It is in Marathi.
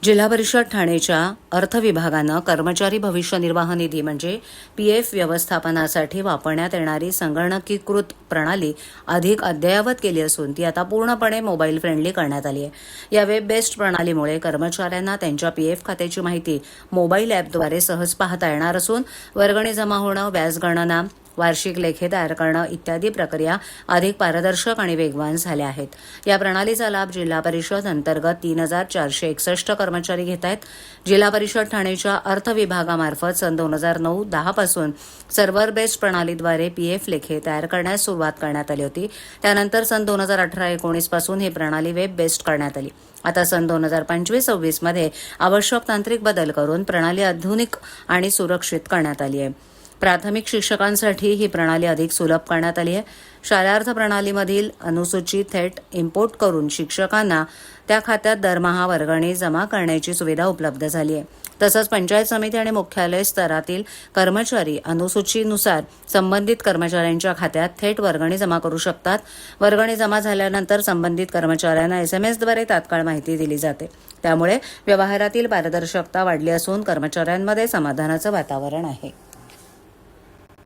जिल्हा परिषद ठाणेच्या अर्थ विभागानं कर्मचारी भविष्य निर्वाह निधी म्हणजे पीएफ व्यवस्थापनासाठी वापरण्यात येणारी संगणकीकृत प्रणाली अधिक अद्ययावत केली असून ती आता पूर्णपणे मोबाईल फ्रेंडली करण्यात आली आहे। या वेब बेस्ड प्रणालीमुळे कर्मचाऱ्यांना त्यांच्या पीएफ खात्याची माहिती मोबाईल ॲपद्वारे सहज पाहता येणार असून वर्गणी जमा होणं, व्याज गणना, वार्षिक लेखे तयार करणं इत्यादी प्रक्रिया अधिक पारदर्शक आणि वेगवान झाल्या आहेत। या प्रणालीचा लाभ जिल्हा परिषद अंतर्गत 3461 कर्मचारी घेत आहेत। जिल्हा परिषद ठाणेच्या अर्थ विभागामार्फत सन 2009-10 पासून सर्व्हर बेस्ड प्रणालीद्वारे पीएफ लेखे तयार करण्यास सुरुवात करण्यात आली होती। त्यानंतर सन 2018-19 पासून ही प्रणाली वेब बेस्ड करण्यात आली। आता सन 2025-26 मध्ये आवश्यक तांत्रिक बदल करून प्रणाली आधुनिक आणि सुरक्षित करण्यात आली आहे। प्राथमिक शिक्षकांसाठी ही प्रणाली अधिक सुलभ करण्यात आली आहे। शालार्थ प्रणालीमधील अनुसूची थेट इम्पोर्ट करून शिक्षकांना त्या खात्यात दरमहा वर्गणी जमा करण्याची सुविधा उपलब्ध झाली आहे। तसंच पंचायत समिती आणि मुख्यालय स्तरातील कर्मचारी अनुसूचीनुसार संबंधित कर्मचाऱ्यांच्या खात्यात थेट वर्गणी जमा करू शकतात। वर्गणी जमा झाल्यानंतर संबंधित कर्मचाऱ्यांना एसएमएसद्वारे तात्काळ माहिती दिली जाते। त्यामुळे व्यवहारातील पारदर्शकता वाढली असून कर्मचाऱ्यांमध्ये समाधानाचं वातावरण आहे।